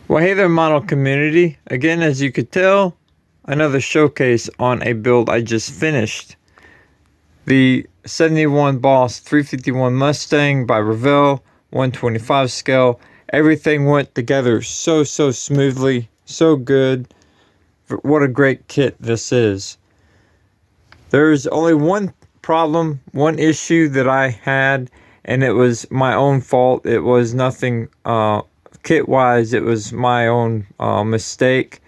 Well, hey there, model community. Again, as you could tell, another showcase on a build I just finished. The 71 Boss 351 Mustang by Revell, 125 scale. Everything went together so smoothly, so good. What a great kit this is. There's only one problem, one issue that I had, and it was my own fault. It was nothing kit-wise, it was my own mistake.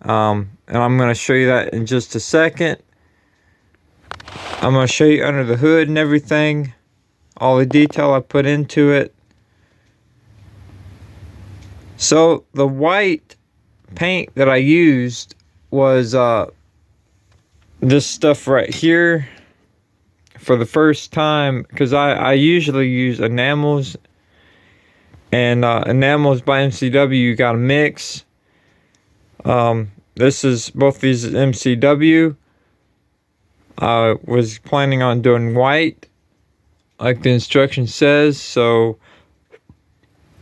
And I'm going to show you that in just a second. I'm going to show you under the hood and everything, all the detail I put into it. So the white paint that I used was this stuff right here for the first time, because I usually use enamels, and enamels by MCW you gotta mix. This is both these MCW. I was planning on doing white like the instruction says, so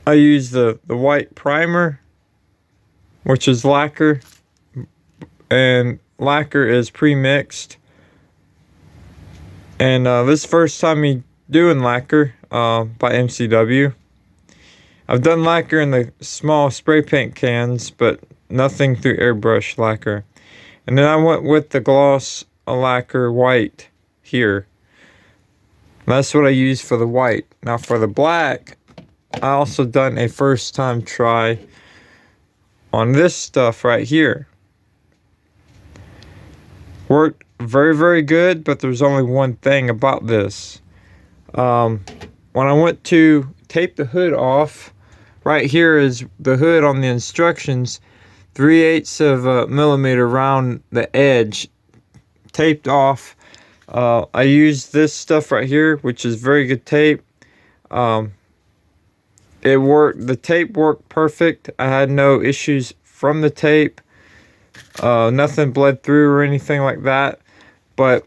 I used the white primer, which is lacquer, and lacquer is pre-mixed. And this first time me doing lacquer by MCW. I've done lacquer in the small spray paint cans, but nothing through airbrush lacquer. And then I went with the gloss lacquer white here. That's what I used for the white. Now for the black, I also done a first time try on this stuff right here. Worked very good, but there's only one thing about this. When I went to tape the hood off, right here is the hood on the instructions, 3/8 of a millimeter around the edge, taped off. I used this stuff right here, which is very good tape. It worked. The tape worked perfect. I had no issues from the tape. Nothing bled through or anything like that. But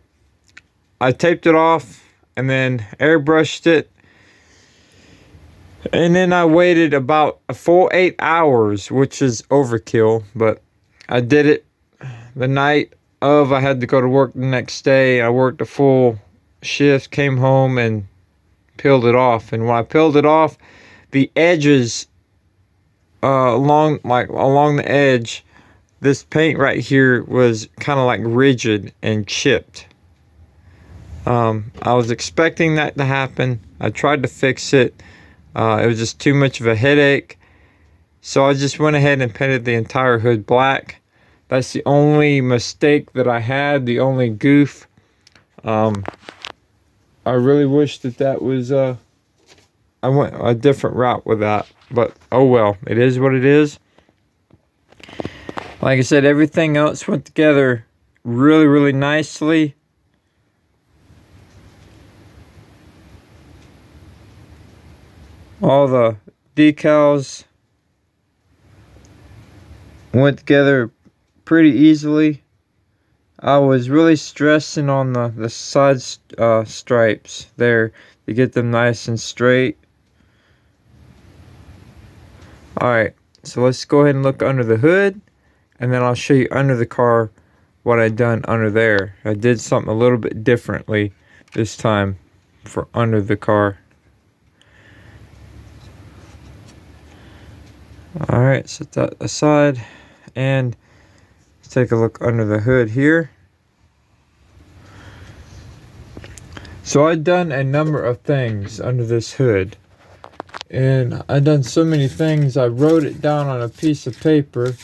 I taped it off and then airbrushed it. And then I waited about a full 8 hours, which is overkill. But I did it the night of. I had to go to work the next day. I worked a full shift, came home and peeled it off. And when I peeled it off, the edges along the edge, this paint right here was kind of like rigid and chipped. I was expecting that to happen. I tried to fix it. It was just too much of a headache. So I just went ahead and painted the entire hood black. That's the only mistake that I had, the only goof. I really wish that was, I went a different route with that. But oh well, it is what it is. Like I said, everything else went together really nicely. All the decals went together pretty easily. I was really stressing on the side stripes there to get them nice and straight. Alright, so let's go ahead and look under the hood, and then I'll show you under the car what I done under there. I did something a little bit differently this time for under the car. Alright, set that aside, and let's take a look under the hood here. So I've done a number of things under this hood, and I've done so many things I wrote it down on a piece of paper.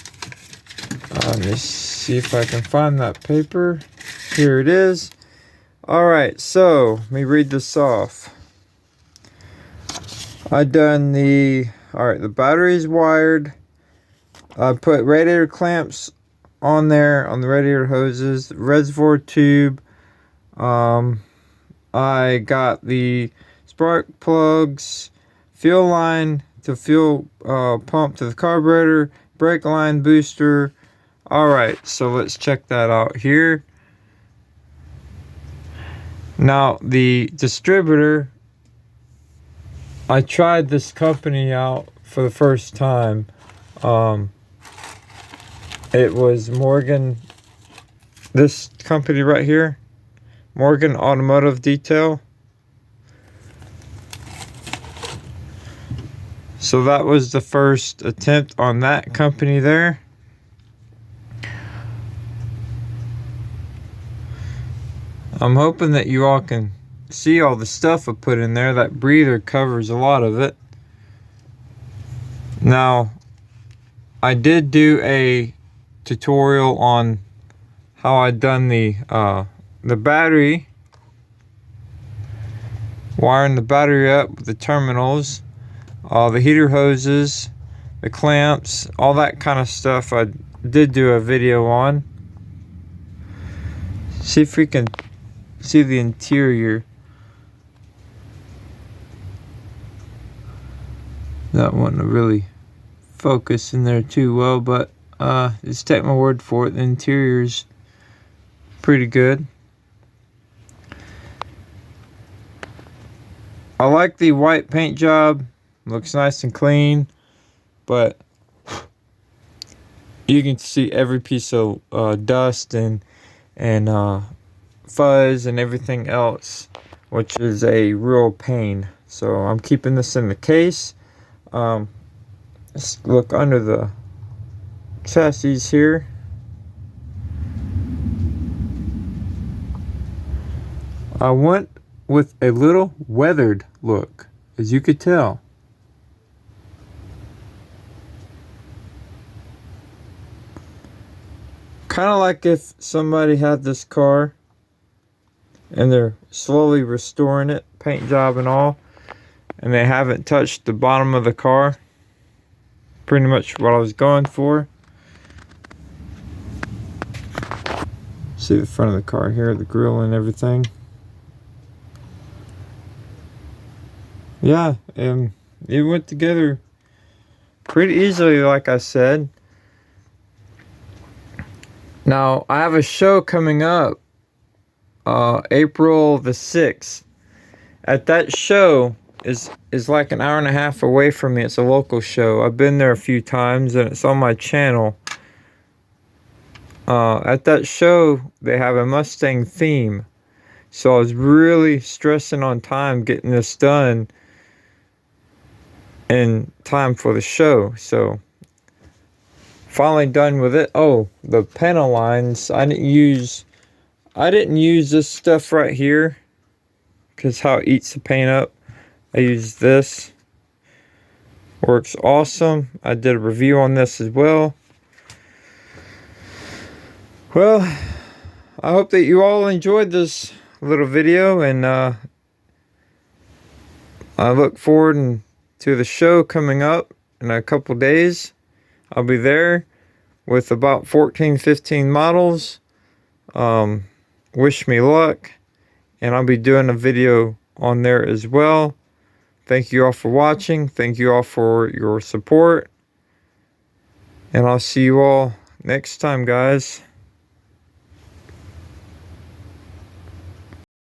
Let me see if I can find that paper. Here it is. Alright, so let me read this off. I've done the battery's wired. I put radiator clamps on there, on the radiator hoses, reservoir tube. I got the spark plugs, fuel line to fuel pump to the carburetor, brake line, booster. Alright, so let's check that out here. Now, the distributor, I tried this company out for the first time. It was Morgan, this company right here, Morgan Automotive Detail. So that was the first attempt on that company there. I'm hoping that you all can see all the stuff I put in there. That breather covers a lot of it. Now, I did do a tutorial on how I done the battery, wiring the battery up with the terminals, the heater hoses, the clamps, all that kind of stuff. I did do a video on. See if we can see the interior. That wouldn't really focus in there too well, but just take my word for it, the interior's pretty good. I like the white paint job. Looks nice and clean, but you can see every piece of dust and fuzz and everything else, which is a real pain. So I'm keeping this in the case. Let's look under the chassis here. I went with a little weathered look, as you could tell. Kind of like if somebody had this car and they're slowly restoring it, paint job and all, and they haven't touched the bottom of the car. Pretty much what I was going for. See the front of the car here, the grill and everything. Yeah, it went together pretty easily, like I said. Now, I have a show coming up, April the 6th. At that show is like an hour and a half away from me. It's a local show. I've been there a few times, and it's on my channel. At that show, they have a Mustang theme. So I was really stressing on time getting this done in time for the show. So finally done with it. Oh, the panel lines. I didn't use this stuff right here because how it eats the paint up. I used this. Works awesome. I did a review on this as well. Well, I hope that you all enjoyed this little video, and I look forward to the show coming up in a couple days. I'll be there with about 15 models. Wish me luck, and I'll be doing a video on there as well. Thank you all for watching. Thank you all for your support, and I'll see you all next time, guys.